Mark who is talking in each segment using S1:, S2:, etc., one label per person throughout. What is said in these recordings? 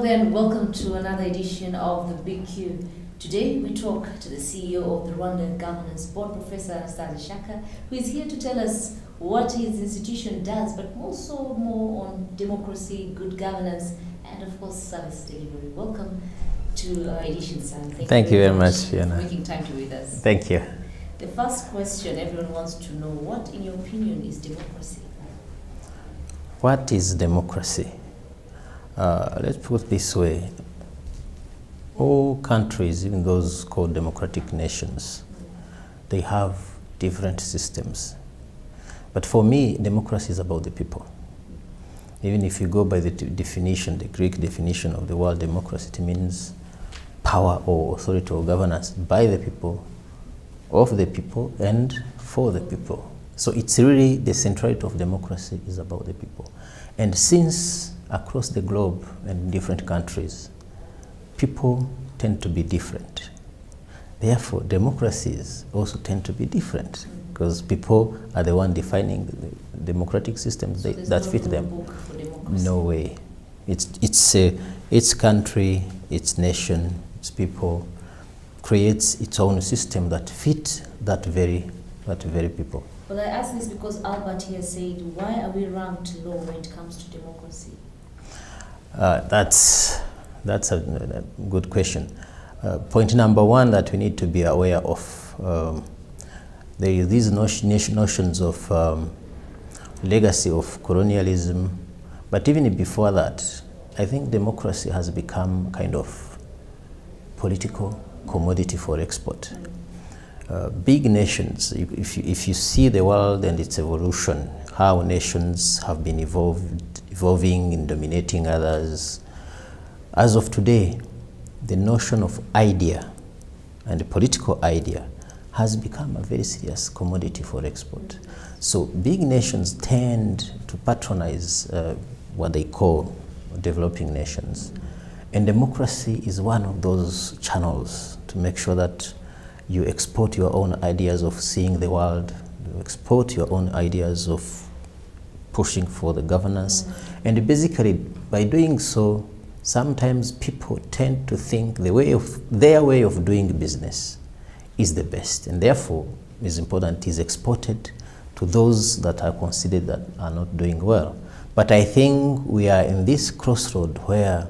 S1: Hello there and welcome to another edition of The Big Q. Today we talk to the CEO of the Rwanda Governance Board, Professor Mbabazi Sits, who is here to tell us what his institution does, but also more on democracy, good governance, and of course service delivery. Welcome to our edition, sir.
S2: Thank you very much, Fiona.
S1: For making time to be with us.
S2: Thank you.
S1: The first question everyone wants to know, what in your opinion is democracy?
S2: What is democracy? Let's put it this way. All countries, even those called democratic nations, they have different systems. But for me, democracy is about the people. Even if you go by the definition, the Greek definition of the word democracy, it means power or authority or governance by the people, of the people, and for the people. So it's really the centrality of democracy is about the people. And since across the globe and different countries, people tend to be different. Therefore, democracies also tend to be different because people are the one defining the democratic systems that fit them. No way. Its country, its nation, its people creates its own system that fits that very people.
S1: Well, I ask this because Albert here said, why are we ranked low when it comes to democracy?
S2: That's a good question. Point number one that we need to be aware of, there is these notions of legacy of colonialism, but even before that, I think democracy has become kind of political commodity for export. Big nations, if you see the world and its evolution, how nations have been evolving and dominating others, as of today, the notion of idea and the political idea has become a very serious commodity for export. So big nations tend to patronize what they call developing nations. And democracy is one of those channels to make sure that you export your own ideas of seeing the world, you export your own ideas of pushing for the governance. And basically, by doing so, sometimes people tend to think their way of doing business is the best, and therefore is important, is exported to those that are considered that are not doing well. But I think we are in this crossroad where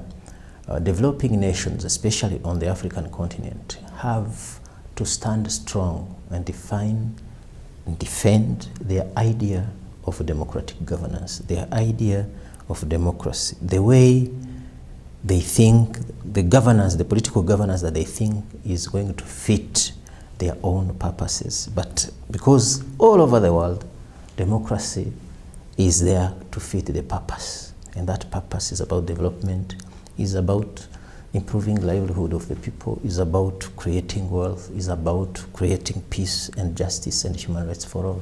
S2: developing nations, especially on the African continent, have to stand strong and define and defend their idea of democratic governance, their idea of democracy, the way they think, the governance, the political governance that they think is going to fit their own purposes. But because all over the world, democracy is there to fit the purpose. And that purpose is about development, is about improving livelihood of the people, is about creating wealth, is about creating peace and justice and human rights for all.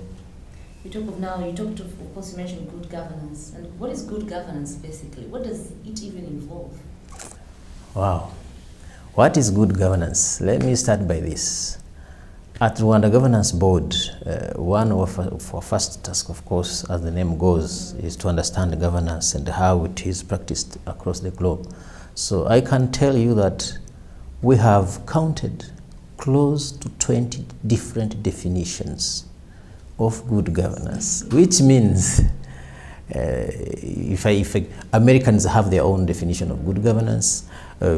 S1: You talked of course, you mentioned good governance. And what is good governance, basically? What does it even involve?
S2: Wow. What is good governance? Let me start by this. At Rwanda Governance Board, one of our first task, of course, as the name goes, is to understand governance and how it is practiced across the globe. So I can tell you that we have counted close to 20 different definitions of good governance, which means if Americans have their own definition of good governance,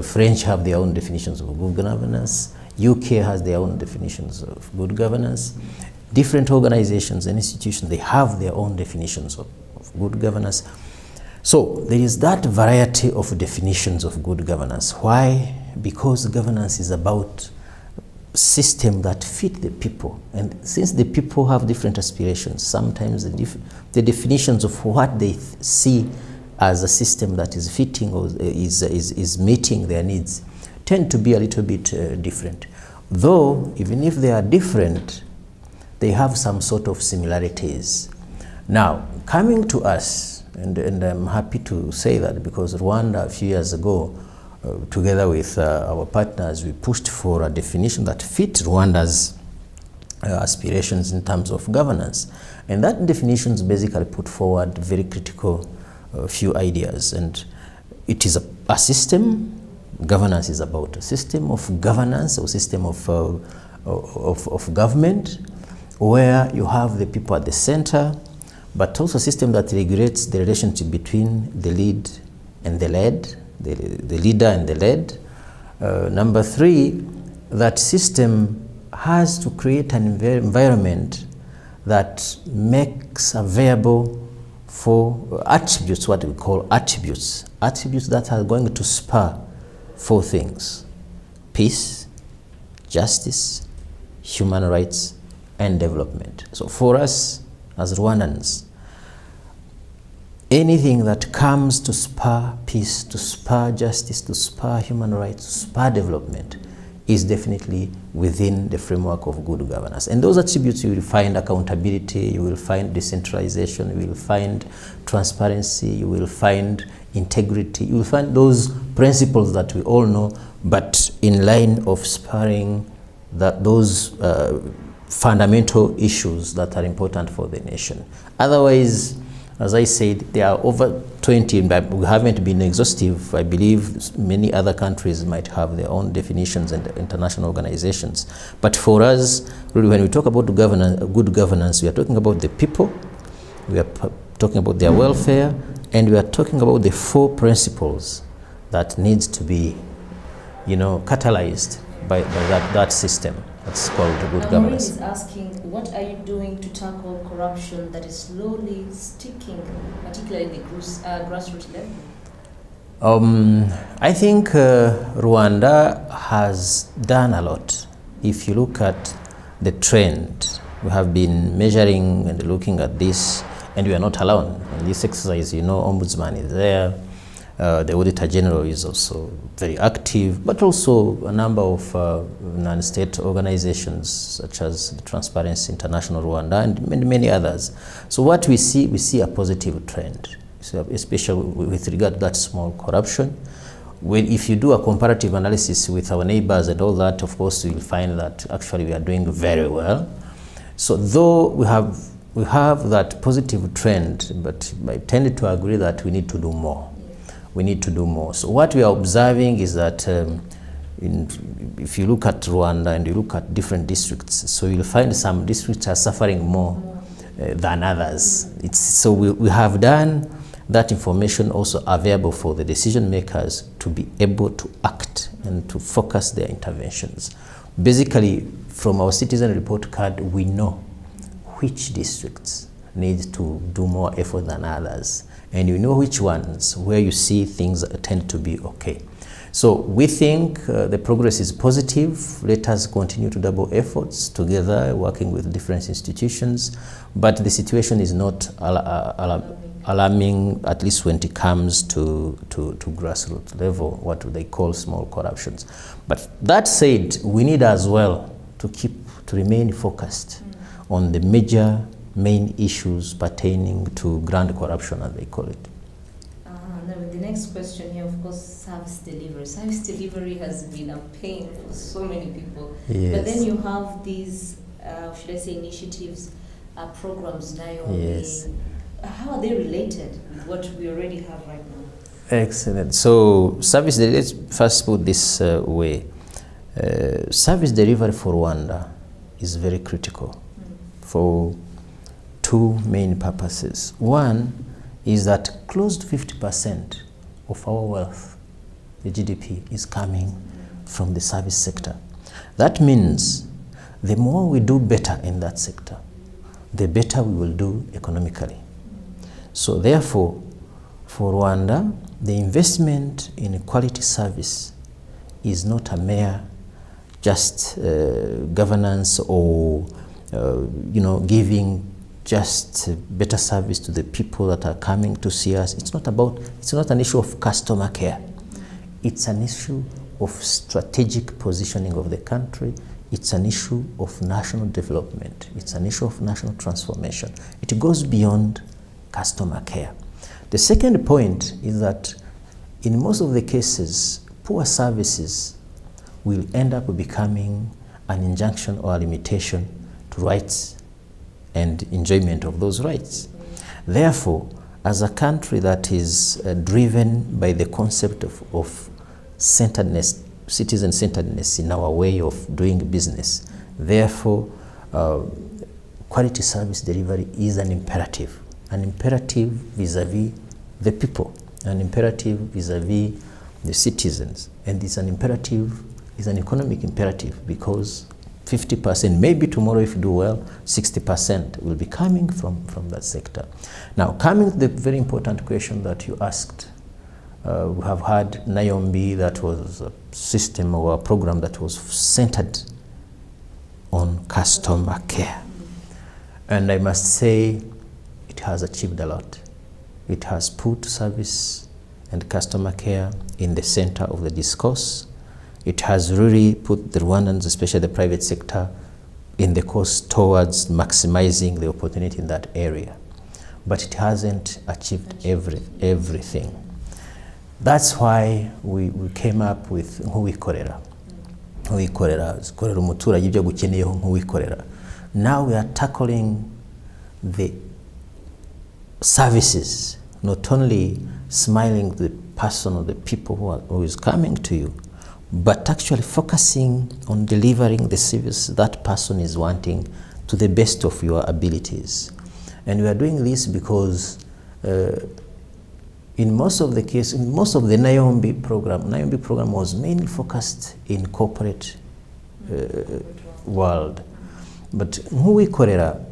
S2: French have their own definitions of good governance, UK has their own definitions of good governance, different organizations and institutions, they have their own definitions of good governance. So there is that variety of definitions of good governance. Why? Because governance is about system that fit the people, and since the people have different aspirations, sometimes the definitions of what they see as a system that is fitting or is meeting their needs tend to be a little bit different. Though even if they are different, they have some sort of similarities. Now, coming to us, and I'm happy to say that because Rwanda a few years ago, together with our partners, we pushed for a definition that fit Rwanda's aspirations in terms of governance. And that definitions basically put forward very critical few ideas. And it is a system. Governance is about a system of governance or system of government where you have the people at the center, but also a system that regulates the relationship between the lead and the led, the leader and the led. Number three, that system has to create an environment that makes available for attributes, what we call attributes that are going to spur four things: peace, justice, human rights, and development. So for us as Rwandans, anything that comes to spur peace, to spur justice, to spur human rights, to spur development is definitely within the framework of good governance. And those attributes, you will find accountability, you will find decentralization, you will find transparency, you will find integrity, you will find those principles that we all know, but in line of spurring those fundamental issues that are important for the nation. Otherwise, as I said, there are over 20, but we haven't been exhaustive. I believe many other countries might have their own definitions and international organizations. But for us, really, when we talk about good governance, we are talking about the people, we are talking about their welfare, and we are talking about the four principles that needs to be, catalyzed by that system. That's called good governance.
S1: Maureen is asking, what are you doing to tackle corruption that is slowly sticking, particularly in the grassroots level?
S2: I think Rwanda has done a lot. If you look at the trend, we have been measuring and looking at this, and we are not alone. In this exercise, Ombudsman is there. The Auditor General is also very active, but also a number of non-state organizations such as the Transparency International Rwanda and many others. So what we see a positive trend, especially with regard to that small corruption. If you do a comparative analysis with our neighbors and all that, of course, you'll find that actually we are doing very well. So though we have that positive trend, but I tend to agree that we need to do more. We need to do more. So what we are observing is that if you look at Rwanda and you look at different districts, so you'll find some districts are suffering more than others. So we have done that information also available for the decision makers to be able to act and to focus their interventions. Basically, from our citizen report card, we know which districts need to do more effort than others. And you know which ones where you see things tend to be okay. So we think the progress is positive. Let us continue to double efforts together, working with different institutions. But the situation is not alarming, at least when it comes to grassroots level, what they call small corruptions. But that said, we need as well to remain focused on the main issues pertaining to grand corruption, as they call it.
S1: Now, the next question here, of course, service delivery. Service delivery has been a pain for so many people.
S2: Yes.
S1: But then you have these, should I say, initiatives, programs now.
S2: Yes.
S1: How are they related with what we already have right now?
S2: Excellent. So, service delivery, let's first put this way. Service delivery for Rwanda is very critical for two main purposes. One is that close to 50% of our wealth, the GDP, is coming from the service sector. That means the more we do better in that sector, the better we will do economically. So therefore, for Rwanda, the investment in quality service is not a mere just governance or giving just better service to the people that are coming to see us. It's not an issue of customer care. It's an issue of strategic positioning of the country. It's an issue of national development. It's an issue of national transformation. It goes beyond customer care. The second point is that in most of the cases, poor services will end up becoming an injunction or a limitation to rights and enjoyment of those rights. Therefore, as a country that is driven by the concept of centeredness, citizen-centeredness in our way of doing business, therefore, quality service delivery is an imperative vis-a-vis the people, an imperative vis-a-vis the citizens, and it's an imperative, it's an economic imperative, because 50%, maybe tomorrow if you do well, 60% will be coming from that sector. Now, coming to the very important question that you asked, we have had NAYOMBI, that was a system or a program that was centered on customer care. And I must say, it has achieved a lot. It has put service and customer care in the center of the discourse. It has really put the Rwandans, especially the private sector, in the course towards maximizing the opportunity in that area. But it hasn't achieved everything. That's why we came up with nk'uwikorera. Zikorera umuturage ibyo gukeneyeho nk'uwikorera. Now we are tackling the services, not only smiling the person or the people who is coming to you, but actually focusing on delivering the service that person is wanting to the best of your abilities. And we are doing this because in most of the cases, in most of the NAYOMBI program was mainly focused in corporate world. But nk'uwikorera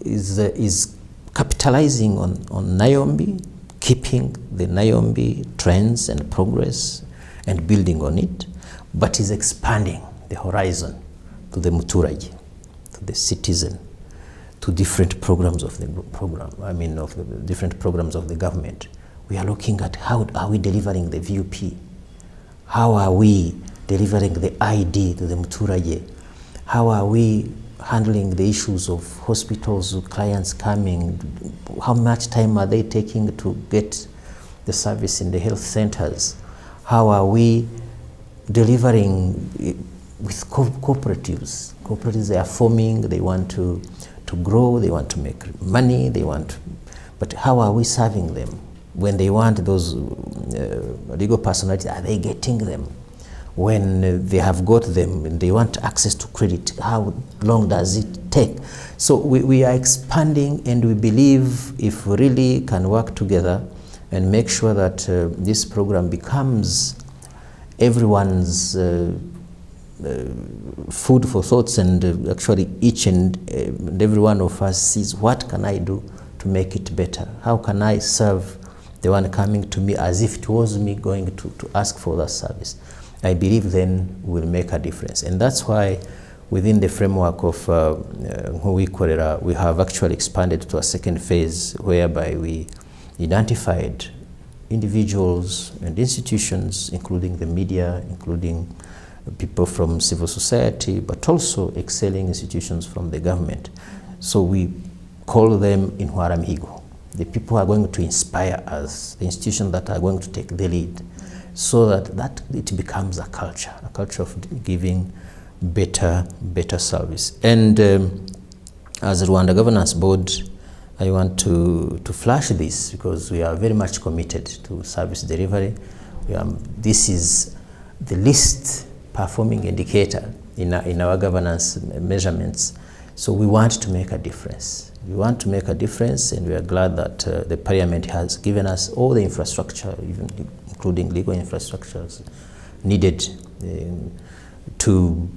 S2: is capitalizing on NAYOMBI, keeping the NAYOMBI trends and progress and building on it, but is expanding the horizon to the muturage, to the citizen, to different programs of the of the different programs of the government. We are looking at how are we delivering the VUP? How are we delivering the ID to the muturage? How are we handling the issues of hospitals, clients coming? How much time are they taking to get the service in the health centers? How are we delivering with cooperatives? Cooperatives, they are forming, they want to grow, they want to make money, but how are we serving them? When they want those legal personalities, are they getting them? When they have got them and they want access to credit, how long does it take? So we are expanding, and we believe if we really can work together and make sure that this program becomes everyone's food for thoughts, and actually each and every one of us sees, what can I do to make it better? How can I serve the one coming to me as if it was me going to ask for that service? I believe then we'll make a difference. And that's why within the framework of nk'uwikorera, we have actually expanded to a second phase whereby we identified individuals and institutions, including the media, including people from civil society, but also excelling institutions from the government. So we call them Intwaramihigo, the people who are going to inspire us, the institutions that are going to take the lead, so that it becomes a culture of giving better service. And as a Rwanda Governance Board, I want to flash this because we are very much committed to service delivery. This is the least performing indicator in our governance measurements. So we want to make a difference. We want to make a difference, and we are glad that the Parliament has given us all the infrastructure, even including legal infrastructures needed to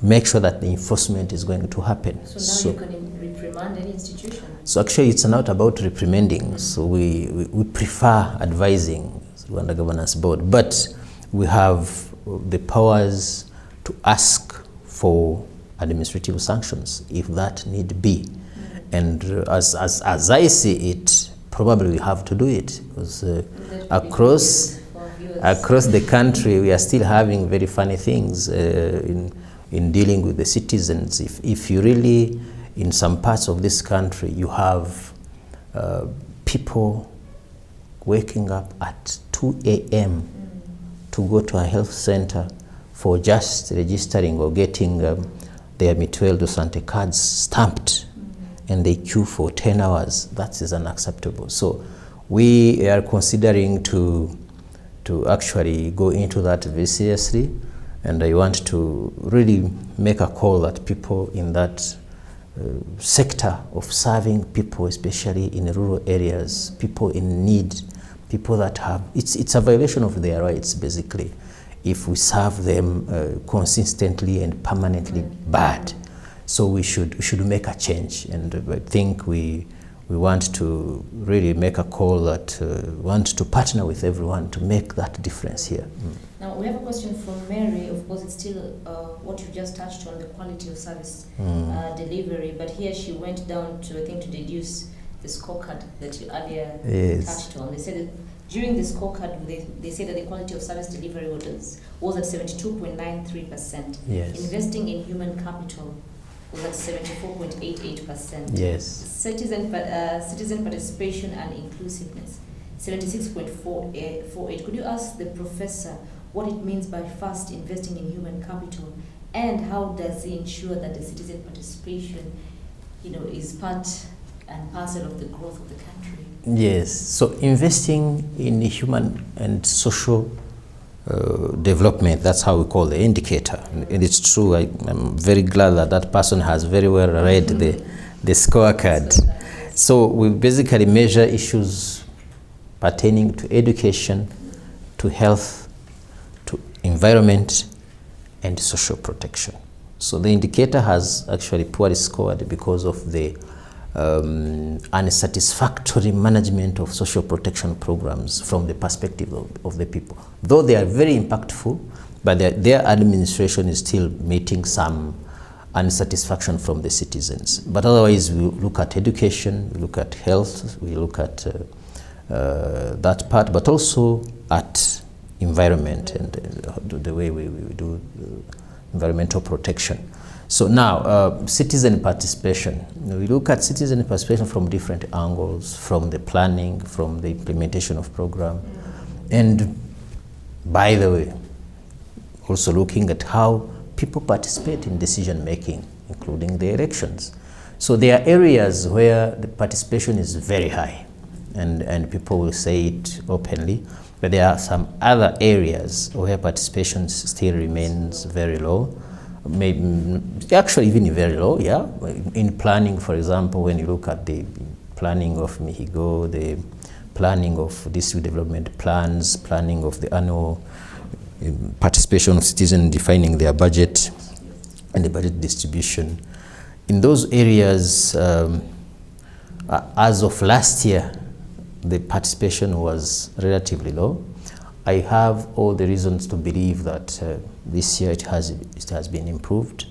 S2: make sure that the enforcement is going to happen.
S1: So now you can reprimand any institution?
S2: So actually it's not about reprimanding. So we prefer advising Rwanda Governance Board, but we have the powers to ask for administrative sanctions if that need be. And as I see it, probably we have to do it, because across the country we are still having very funny things in dealing with the citizens. If you really, in some parts of this country, you have people waking up at 2 a.m. to go to a health center for just registering or getting their Mutuelle de Santé cards stamped, and they queue for 10 hours. That is unacceptable. So We are considering to actually go into that very seriously, and I want to really make a call that people in that sector of serving people, especially in rural areas, people in need, people that have, it's a violation of their rights basically if we serve them consistently and permanently bad. So we should make a change, and I think we want to really make a call that want to partner with everyone to make that difference here.
S1: Now we have a question from Mary. Of course, it's still what you just touched on, the quality of service delivery, but here she went down to, I think, to deduce the scorecard that you earlier touched on. They said that during the scorecard, they said that the quality of service delivery was at 72.93%.
S2: Yes.
S1: Investing in human capital was at 74.88%.
S2: Yes.
S1: Citizen participation and inclusiveness, 76.48. Could you ask the professor what it means by first investing in human capital, and how does he ensure that the citizen participation, is part and parcel of the growth of the country?
S2: Yes. So investing in human and social development, that's how we call the indicator. And it's true, I'm very glad that that person has very well read the scorecard. So we basically measure issues pertaining to education, to health, to environment, and social protection. So the indicator has actually poorly scored because of the unsatisfactory management of social protection programs from the perspective of the people. Though they are very impactful, but their administration is still meeting some unsatisfaction from the citizens. But otherwise, we look at education, we look at health, we look at that part, but also at environment and the way we do environmental protection. So now, citizen participation. We look at citizen participation from different angles, from the planning, from the implementation of program, and by the way, also looking at how people participate in decision making, including the elections. So there are areas where the participation is very high, and people will say it openly, but there are some other areas where participation still remains very low. Maybe actually even very low, yeah. In planning, for example, when you look at the planning of Mihigo, the planning of district development plans, planning of the annual participation of citizens defining their budget and the budget distribution. In those areas, as of last year, the participation was relatively low. I have all the reasons to believe that this year it has been improved.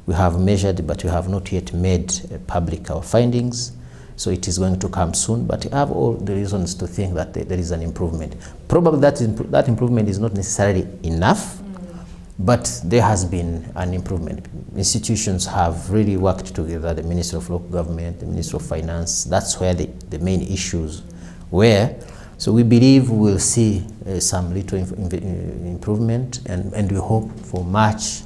S2: We have measured, but we have not yet made public our findings. So it is going to come soon, but I have all the reasons to think that there is an improvement. Probably that improvement is not necessarily enough, but there has been an improvement. Institutions have really worked together, the Ministry of Local Government, the Ministry of Finance. That's where the main issues were. So we believe we will see some little improvement, and we hope for much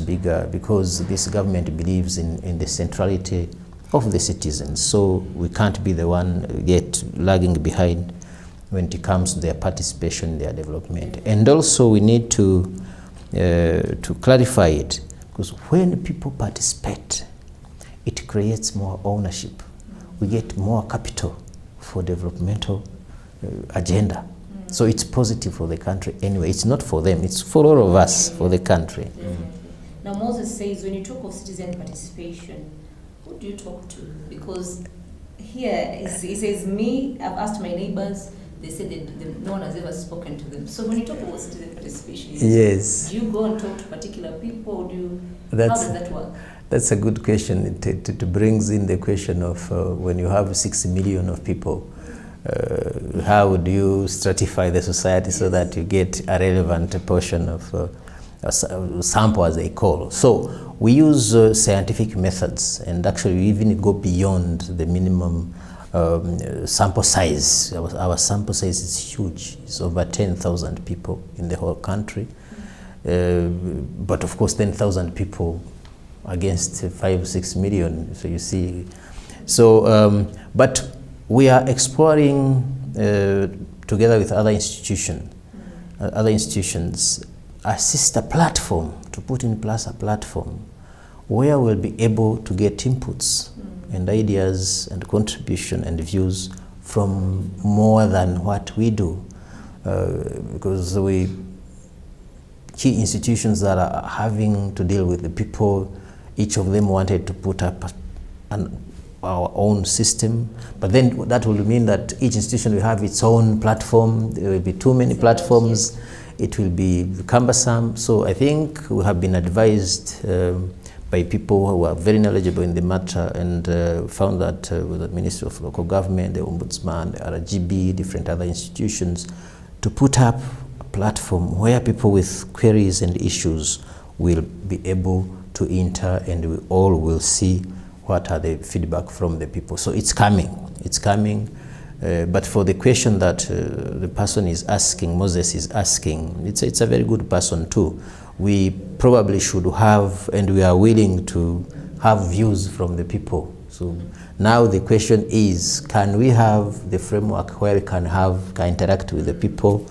S2: bigger, because this government believes in the centrality of the citizens. So we can't be the one yet lagging behind when it comes to their participation in their development. And also we need to clarify it, because when people participate, it creates more ownership. We get more capital for developmental agenda. So it's positive for the country anyway. It's not for them, it's for all of us, for the country.
S1: Now Moses says, when you talk of citizen participation, who do you talk to? Because here he says, I've asked my neighbors, they said that no one has ever spoken to them. So when you talk about citizen participation,
S2: yes,
S1: do you go and talk to particular people, or how does that work?
S2: That's a good question. It brings in the question of when you have 6 million of people, how would you stratify the society so that you get a relevant portion of a sample, as they call. So we use scientific methods, and actually we even go beyond the minimum sample size. Our sample size is huge. It's over 10,000 people in the whole country. But of course 10,000 people against 5-6 million, so you see. So, but we are exploring, together with other institutions, a sister platform, to put in place a platform where we'll be able to get inputs and ideas and contribution and views from more than what we do. Because key institutions that are having to deal with the people, each of them wanted to put up our own system, but then that will mean that each institution will have its own platform. There will be too many platforms. It will be cumbersome. So I think we have been advised by people who are very knowledgeable in the matter, and found that with the Ministry of Local Government, the Ombudsman, the RGB, different other institutions, to put up a platform where people with queries and issues will be able to enter, and we all will see what are the feedback from the people. So it's coming. But for the question that the person is asking, Moses is asking, it's a very good person too. We probably should have, and we are willing to have views from the people. So now the question is, can we have the framework where we can interact with the people?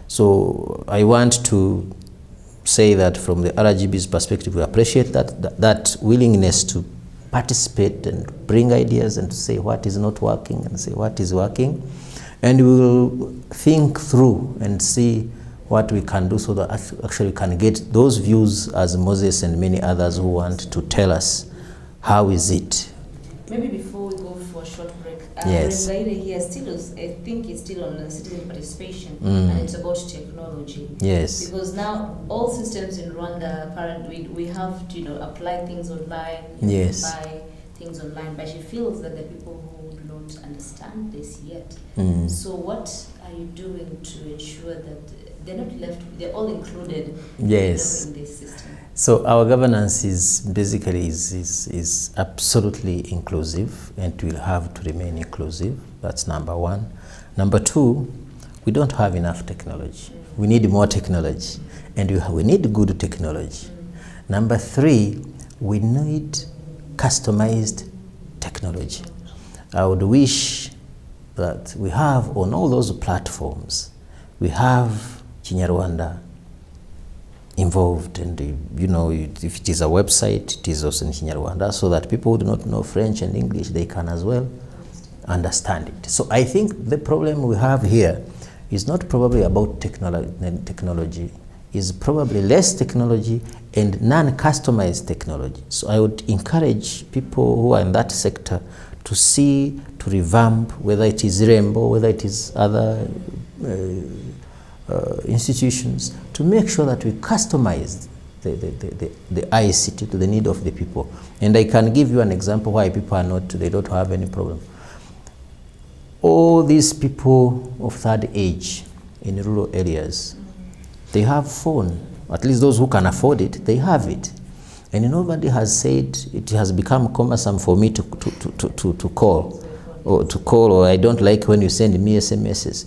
S2: So I want to say that from the RGB's perspective, we appreciate that willingness to participate and bring ideas and to say what is not working and say what is working. And we will think through and see what we can do so that actually we can get those views as Moses and many others who want to tell us how is it.
S1: Maybe before we go for a short break,
S2: yes.
S1: Here still, I think it's still on citizen participation, and it's about technology.
S2: Yes.
S1: Because now all systems in Rwanda, apparently we have to apply things online,
S2: yes.
S1: buy things online, but she feels that the people who do not understand this yet. So what are you doing to ensure that they're not left, they're all included
S2: yes.
S1: in this system?
S2: So our governance is basically is absolutely inclusive, and will have to remain inclusive. That's number one. Number two, we don't have enough technology. We need more technology, and we need good technology. Number three, we need customized technology. I would wish that we have on all those platforms, we have Kinyarwanda involved, and if it is a website, it is also in Kinyarwanda, so that people who do not know French and English, they can as well understand it. So I think the problem we have here is not probably about technology, is probably less technology and non-customized technology. So I would encourage people who are in that sector to revamp, whether it is Rainbow, whether it is other institutions, to make sure that we customize the ICT to the need of the people. And I can give you an example why people they don't have any problem. All these people of third age in rural areas, they have phone. At least those who can afford it, they have it. And nobody has said it has become cumbersome for me to call, or I don't like when you send me SMSs.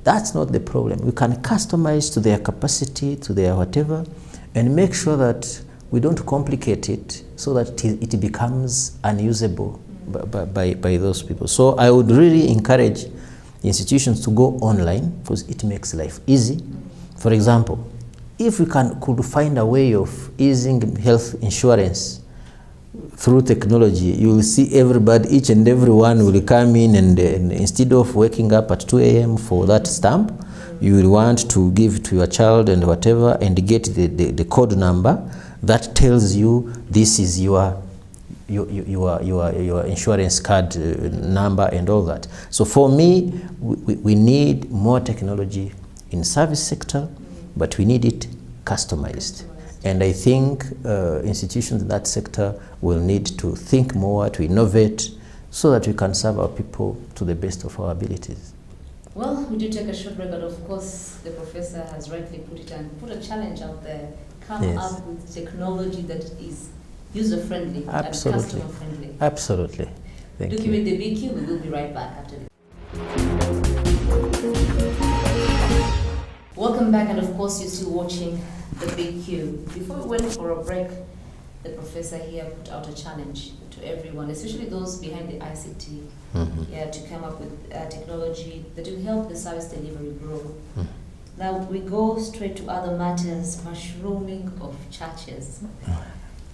S2: That's not the problem. We can customize to their capacity, to their whatever, and make sure that we don't complicate it so that it becomes unusable by those people. So I would really encourage institutions to go online, because it makes life easy. For example, if we could find a way of easing health insurance through technology, you will see everybody, each and everyone will come in, and instead of waking up at 2 a.m. for that stamp, you will want to give to your child and whatever, and get the code number that tells you this is your insurance card number and all that. So for me, we need more technology in service sector, but we need it customized. And I think institutions in that sector will need to think more, to innovate, so that we can serve our people to the best of our abilities.
S1: Well, we do take a short break, but of course the professor has rightly put it and put a challenge out there. Come up with technology that is user-friendly and customer-friendly.
S2: Absolutely. Thank you.
S1: Do keep it the BQ. We will be right back after this. Welcome back, and of course you're still watching the Big Q. Before we went for a break, the professor here put out a challenge to everyone, especially those behind the ICT, to come up with technology that will help the service delivery grow. Now we go straight to other matters, mushrooming of churches.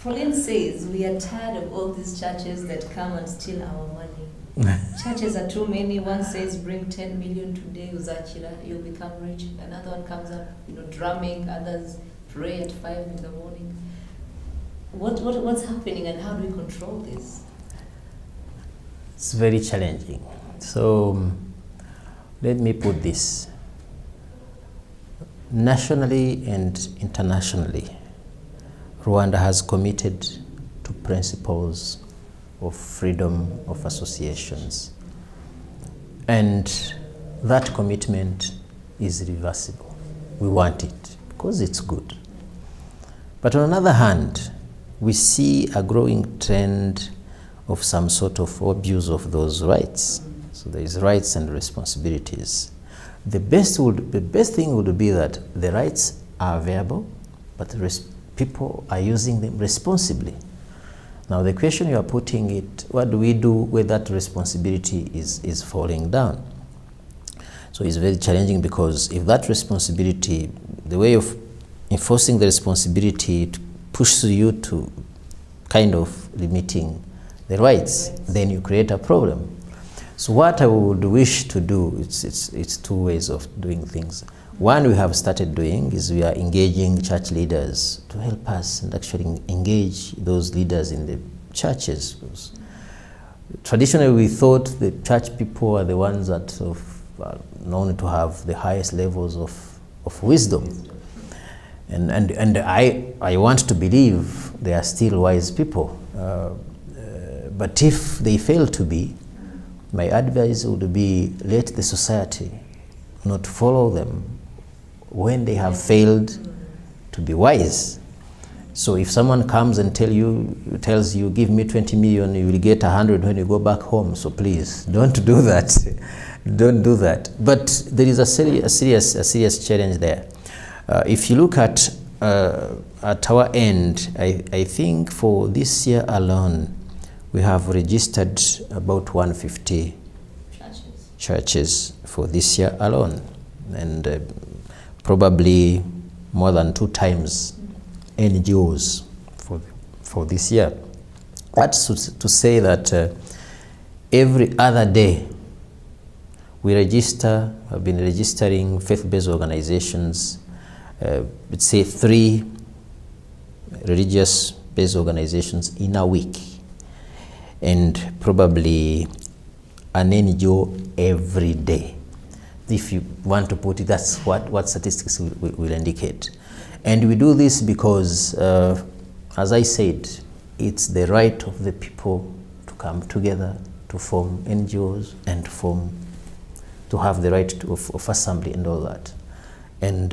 S1: Pauline says we are tired of all these churches that come and steal our money. Churches are too many. One says bring 10 million today, Uzachira, you'll become rich. Another one comes up, drumming. Others pray at 5 in the morning. What's happening, and how do we control this?
S2: It's very challenging. So let me put this. Nationally and internationally, Rwanda has committed to principles of freedom of associations. And that commitment is reversible. We want it because it's good. But on the other hand, we see a growing trend of some sort of abuse of those rights. So there is rights and responsibilities. The best thing would be that the rights are available, but people are using them responsibly. Now the question you are putting it, what do we do when that responsibility is falling down? So it's very challenging, because if that responsibility, the way of enforcing the responsibility pushes you to kind of limiting the rights, then you create a problem. So what I would wish to do, it's two ways of doing things. One we have started doing is we are engaging church leaders to help us and actually engage those leaders in the churches. Traditionally we thought the church people are the ones that are known to have the highest levels of wisdom. And I want to believe they are still wise people. But if they fail to be, my advice would be let the society not follow them when they have failed to be wise. So if someone comes and tells you, give me 20 million, you will get 100 when you go back home. So please, don't do that. Don't do that. But there is a serious challenge there. If you look at our end, I think for this year alone, we have registered about 150 churches for this year alone, and probably more than 2 times NGOs for this year. That's to say that every other day we have been registering faith-based organizations, let's say 3 religious-based organizations in a week, and probably an NGO every day. If you want to put it, that's what statistics will indicate. And we do this because, as I said, it's the right of the people to come together, to form NGOs, and to have the right of assembly and all that, and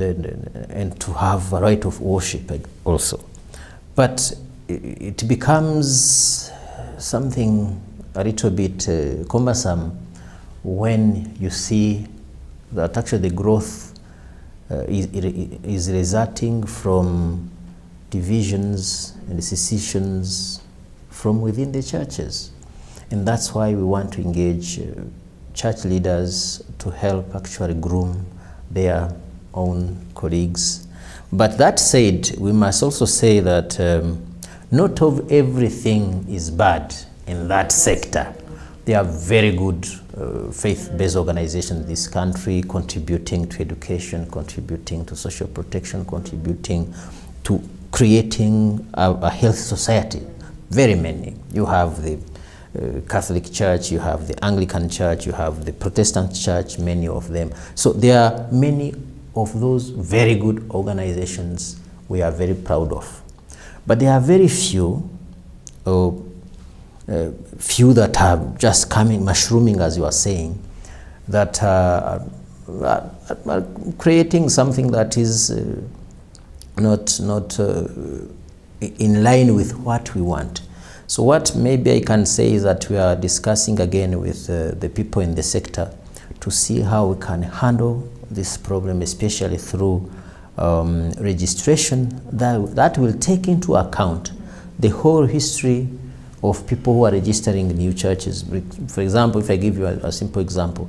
S2: to have a right of worship also. But it becomes something a little bit cumbersome when you see that actually the growth is resulting from divisions and secessions from within the churches. And that's why we want to engage church leaders to help actually groom their own colleagues. But that said, we must also say that not everything is bad in that sector. There are very good faith-based organizations in this country contributing to education, contributing to social protection, contributing to creating a healthy society. Very many. You have the Catholic Church, you have the Anglican Church, you have the Protestant Church, many of them. So there are many of those very good organizations we are very proud of. But there are very few that are just coming, mushrooming, as you are saying, that are creating something that is not in line with what we want. So what maybe I can say is that we are discussing again with the people in the sector to see how we can handle this problem, especially through registration that will take into account the whole history of people who are registering new churches. For example, if I give you a simple example,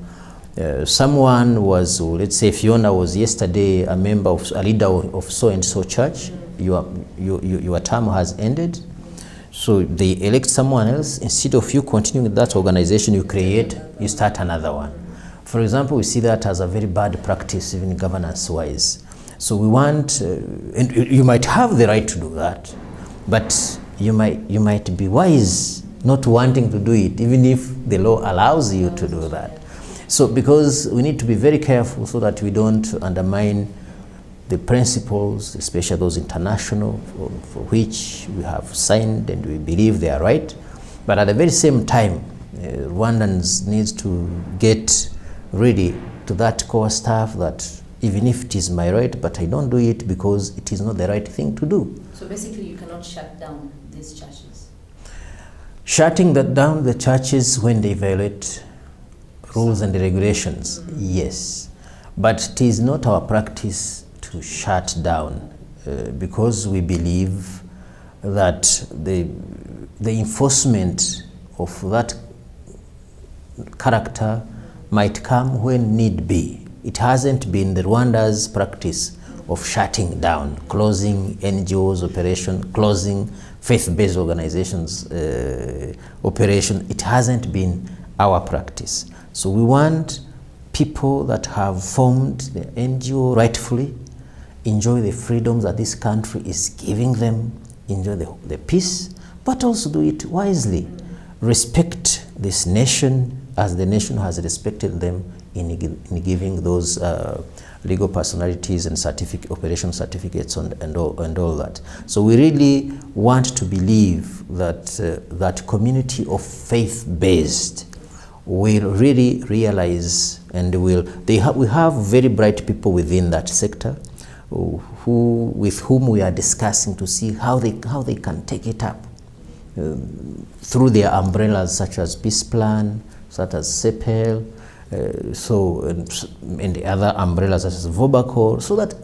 S2: someone was, let's say Fiona was yesterday a member of, a leader of so-and-so church. Your term has ended. So they elect someone else. Instead of you continuing that organization, you start another one. For example, we see that as a very bad practice, even governance-wise. So we want, and you might have the right to do that, but you might be wise not wanting to do it, even if the law allows you to do that. So because we need to be very careful so that we don't undermine the principles, especially those international, for which we have signed and we believe they are right. But at the very same time, Rwandans need to get ready to that core stuff that even if it is my right, but I don't do it because it is not the right thing to do.
S1: So basically you cannot shut down these churches?
S2: Shutting down the churches when they violate rules and regulations, yes. But it is not our practice to shut down because we believe that the enforcement of that character might come when need be. It hasn't been the Rwanda's practice of shutting down, closing NGOs operation, closing faith-based organizations operation. It hasn't been our practice. So we want people that have formed the NGO rightfully, enjoy the freedoms that this country is giving them, enjoy the peace, but also do it wisely. Respect this nation as the nation has respected them in giving those legal personalities and operation certificates and all that. So we really want to believe that that community of faith-based will really realize and we have very bright people within that sector with whom we are discussing to see how they can take it up through their umbrellas such as Peace Plan, such as CEPEL, and the other umbrellas such as Vobacol, so that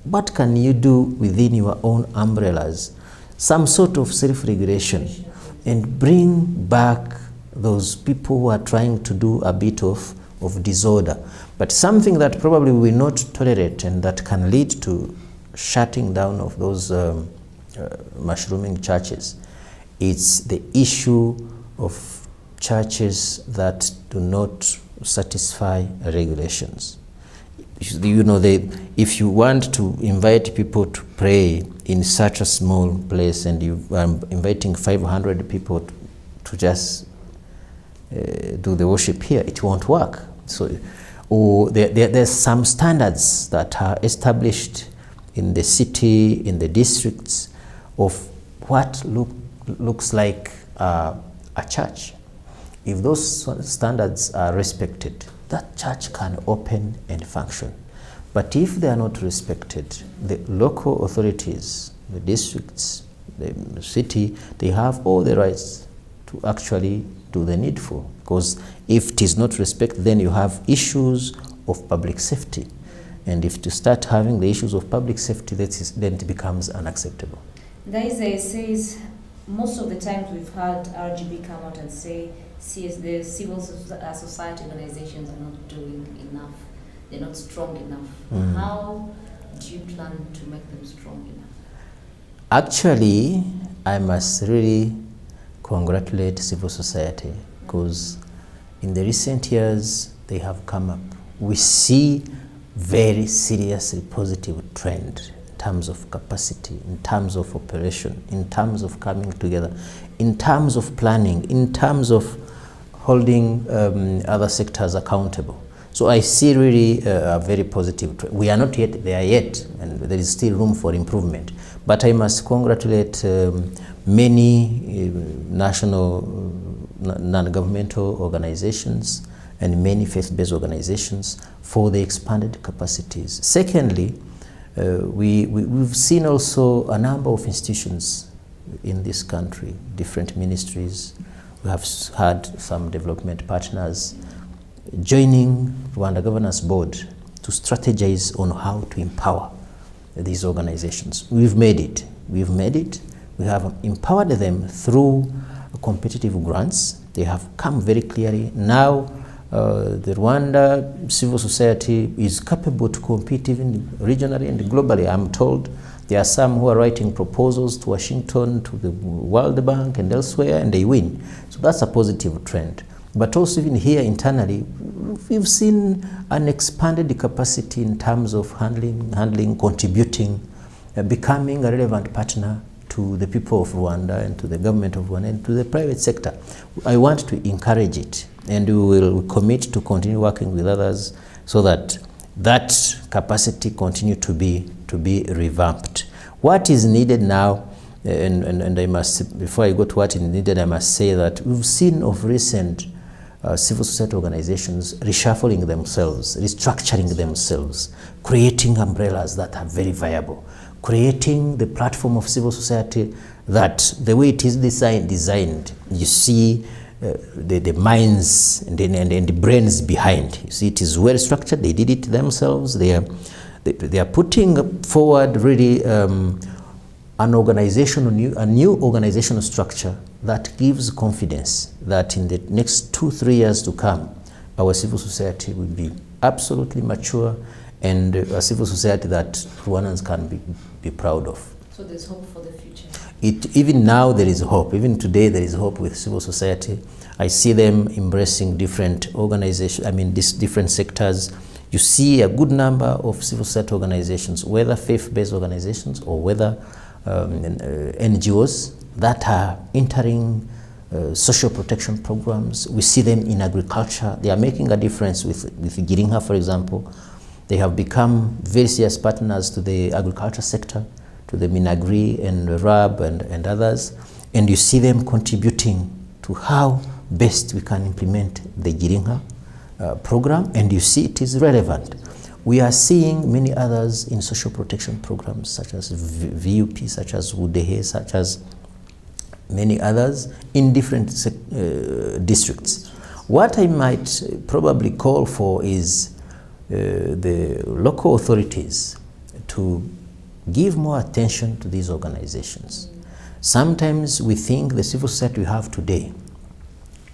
S2: what can you do within your own umbrellas, some sort of self-regulation, and bring back those people who are trying to do a bit of disorder. But something that probably we will not tolerate and that can lead to shutting down of those mushrooming churches, it's the issue of churches that do not satisfy regulations. You know, if you want to invite people to pray in such a small place and you are inviting 500 people to just do the worship here, it won't work. So, or there's some standards that are established in the city, in the districts, of what looks like a church. If those standards are respected, that church can open and function. But if they are not respected, the local authorities, the districts, the city, they have all the rights to actually do the needful. Because if it is not respected, then you have issues of public safety. And if to start having the issues of public safety, then it becomes unacceptable.
S1: Daisy says, most of the times we've heard RGB come out and say the civil society organizations are not doing enough. They're not strong enough. How do you plan to make them strong enough?
S2: Actually, I must really congratulate civil society because in the recent years they have come up. We see very seriously positive trend in terms of capacity, in terms of operation, in terms of coming together, in terms of planning, in terms of holding other sectors accountable. So I see really a very positive trend. We are not yet there yet, and there is still room for improvement. But I must congratulate many national non-governmental organizations and many faith-based organizations for the expanded capacities. Secondly, we've seen also a number of institutions in this country, different ministries. We have had some development partners joining Rwanda Governance Board to strategize on how to empower these organizations. We've made it, We have empowered them through competitive grants. They have come very clearly. Now, the Rwanda civil society is capable to compete even regionally and globally. I'm told there are some who are writing proposals to Washington, to the World Bank and elsewhere, and they win. So that's a positive trend. But also even here internally, we've seen an expanded capacity in terms of handling, contributing, becoming a relevant partner to the people of Rwanda and to the government of Rwanda and to the private sector. I want to encourage it, and we will commit to continue working with others so that that capacity continue to be revamped. What is needed now, and I must, before I go to what is needed, I must say that we've seen of recent civil society organizations reshuffling themselves, restructuring themselves, creating umbrellas that are very viable, creating the platform of civil society that the way it is designed, you see the minds and the brains behind. You see, it is well structured. They did it themselves. They are putting forward really a new organizational structure that gives confidence that in the next 2-3 years to come, our civil society will be absolutely mature and a civil society that Rwandans can be proud of.
S1: So there's hope for the future?
S2: Even now there is hope. Even today there is hope with civil society. I see them embracing different organizations, these different sectors. You see a good number of civil society organizations, whether faith-based organizations or whether NGOs that are entering social protection programs. We see them in agriculture. They are making a difference with Girinka, for example. They have become very serious partners to the agriculture sector, to the Minagri and RAB and others. And you see them contributing to how best we can implement the Girinka program, and you see it is relevant. We are seeing many others in social protection programs, such as VUP, such as Udehe, such as many others in different districts. What I might probably call for is the local authorities to give more attention to these organizations. Sometimes we think the civil society we have today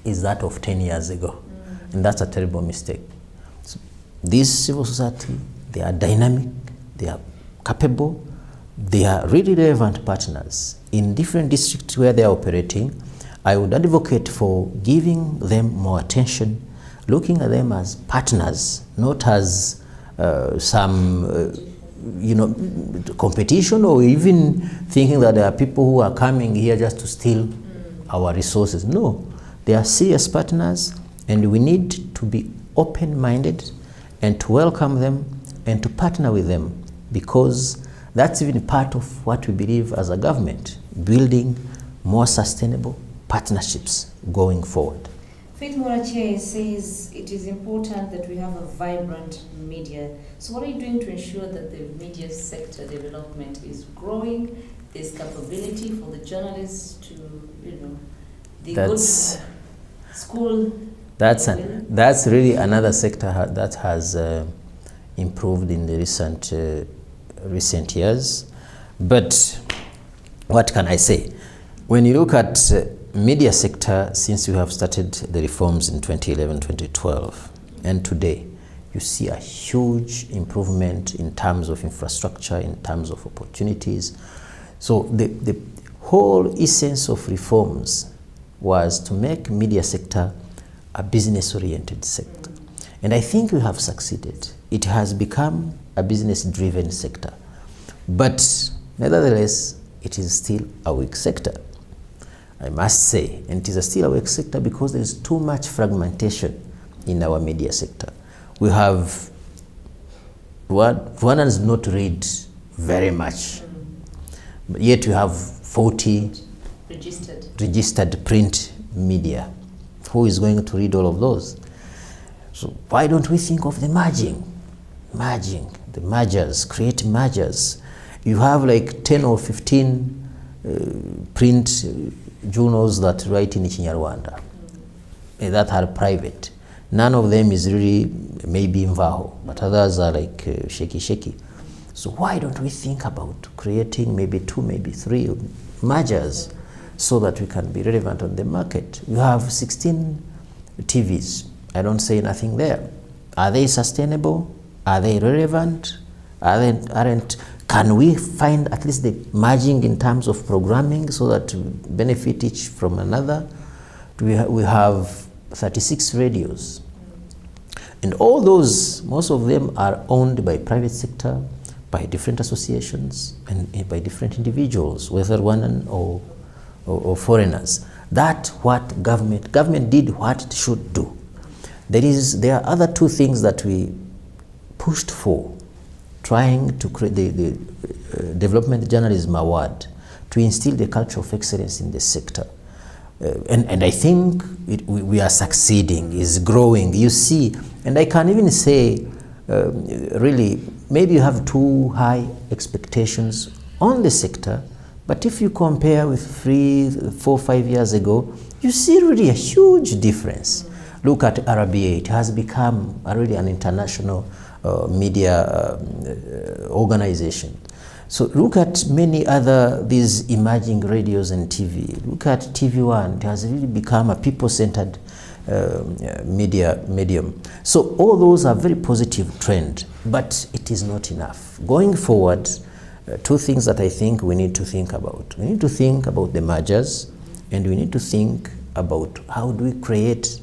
S2: is that of 10 years ago, and that's a terrible mistake. So this civil society, they are dynamic, they are capable, they are really relevant partners in different districts where they are operating. I would advocate for giving them more attention, looking at them as partners, not as some competition, or even thinking that there are people who are coming here just to steal our resources. No, they are serious partners, and we need to be open-minded and to welcome them and to partner with them, because that's even part of what we believe as a government, building more sustainable partnerships going forward.
S1: Faith Morache says it is important that we have a vibrant media. So what are you doing to ensure that the media sector development is growing, there's capability for the journalists to, they go to school? That's really another sector that has improved in the recent years. But what can I say? When you look at media sector, since we have started the reforms in 2011, 2012, and today, you see a huge improvement in terms of infrastructure, in terms of opportunities. So the whole essence of reforms was to make media sector a business-oriented sector. And I think we have succeeded. It has become a business-driven sector. But nevertheless, it is still a weak sector, I must say. And it is still a weak sector because there is too much fragmentation in our media sector. We have, Rwandans not read very much, but yet we have 40 registered print media. Who is going to read all of those? So why don't we think of the merging, the mergers, create mergers. You have like 10 or 15 print journals that write in Kinyarwanda that are private. None of them is really maybe Mvaho, but others are like shaky. So why don't we think about creating maybe 2, maybe 3
S2: mergers so that we can be relevant on the market. We have 16 TVs. I don't say nothing there. Are they sustainable? Are they relevant? Can we find at least the merging in terms of programming so that we benefit each from another? We have 36 radios. And all those, most of them are owned by private sector, by different associations, and by different individuals, whether Rwandan or foreigners. That's what government did what it should do. There are other two things that we pushed for, trying to create the Development Journalism Award to instill the culture of excellence in the sector. And I think we are succeeding, is growing, you see. And I can even say, really, maybe you have too high expectations on the sector, but if you compare with 3, 4, 5 years ago, you see really a huge difference. Look at RBA, it has become already an international media organization. So look at many other these emerging radios and TV. Look at TV1, it has really become a people-centered media medium. So all those are very positive trend, but it is not enough. Going forward, two things that I think we need to think about. We need to think about the mergers, and we need to think about how do we create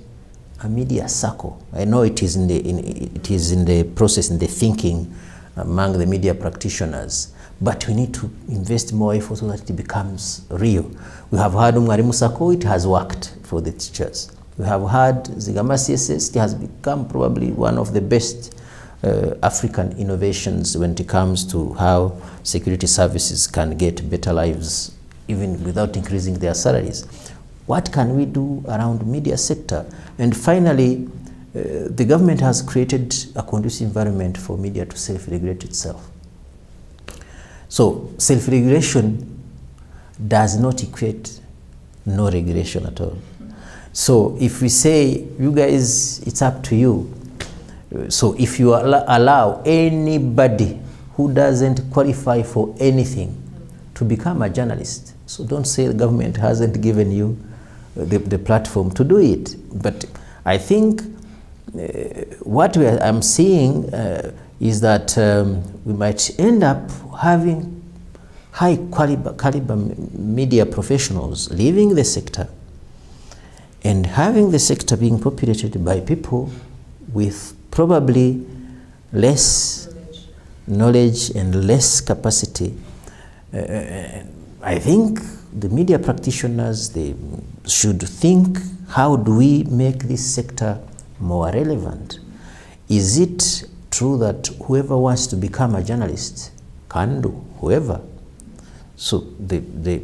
S2: a media circle. I know it is in the process, in the thinking among the media practitioners, but we need to invest more effort so that it becomes real. We have had Mwalimu Sacco, it has worked for the teachers. We have had Zigama CSS, it has become probably one of the best African innovations when it comes to how security services can get better lives even without increasing their salaries. What can we do around media sector? And finally, the government has created a conducive environment for media to self-regulate itself. So self-regulation does not equate no regulation at all. So if we say, you guys, it's up to you. So if you allow anybody who doesn't qualify for anything to become a journalist, so don't say the government hasn't given you the platform to do it. But I think what I'm seeing is that we might end up having high caliber media professionals leaving the sector and having the sector being populated by people with probably less knowledge and less capacity. I think the media practitioners, they should think, how do we make this sector more relevant? Is it true that whoever wants to become a journalist can do, whoever? So the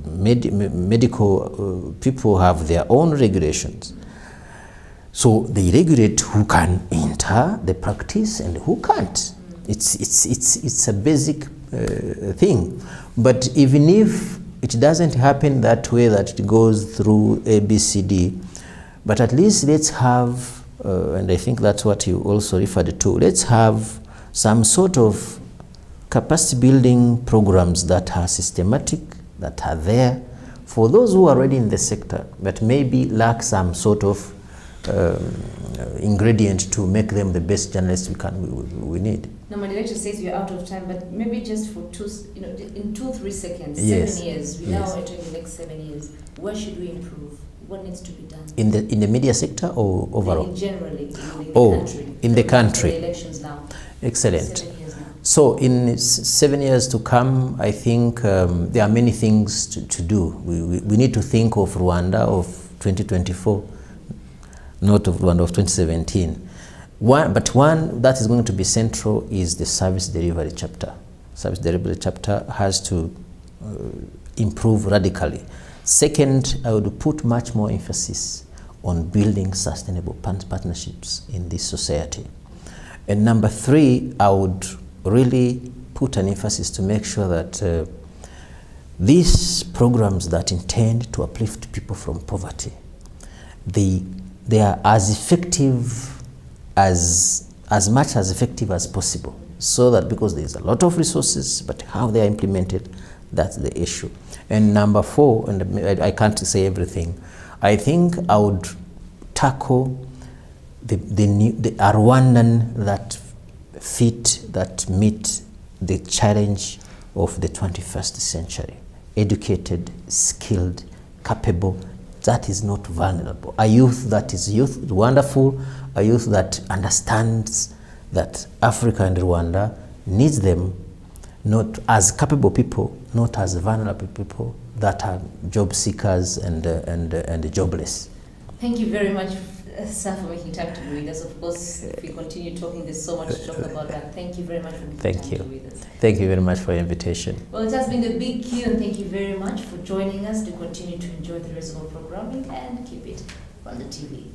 S2: medical people have their own regulations. So they regulate who can enter the practice and who can't. It's a basic thing. But even if it doesn't happen that way, that it goes through ABCD, but at least let's have, and I think that's what you also referred to, let's have some sort of capacity building programs that are systematic, that are there for those who are already in the sector, but maybe lack some sort of ingredient to make them the best journalists we need.
S1: Now, my director says we're out of time, but maybe just for in 2-3 seconds,
S2: yes.
S1: 7 years, we're now entering the next 7 years. Where should we improve? What needs to be done?
S2: In the media sector or overall?
S1: Generally, in the country.
S2: In the country.
S1: The elections now.
S2: Excellent.
S1: 7 years now.
S2: So in 7 years to come, I think there are many things to do. We need to think of Rwanda of 2024, not of Rwanda of 2017. But one that is going to be central is the service delivery chapter. Service delivery chapter has to improve radically. Second, I would put much more emphasis on building sustainable partnerships in this society. And number 3, I would really put an emphasis to make sure that these programs that intend to uplift people from poverty, they are as effective as much as effective as possible, so that because there's a lot of resources, but how they are implemented That's the issue. And number 4, and I can't say everything, I think I would tackle the Rwandan that meet the challenge of the 21st century. Educated, skilled, capable, that is not vulnerable. A youth that is wonderful, a youth that understands that Africa and Rwanda needs them not as capable people, not as vulnerable people that are job seekers and jobless.
S1: Thank you very much, sir, for making time to be with us. Of course, if we continue talking, there's so much to talk about that. Thank you very much for making time to be with us.
S2: Thank you very much for your invitation.
S1: Well, it has been the Big Q, and thank you very much for joining us. To continue to enjoy the rest of our programming and keep it on the TV.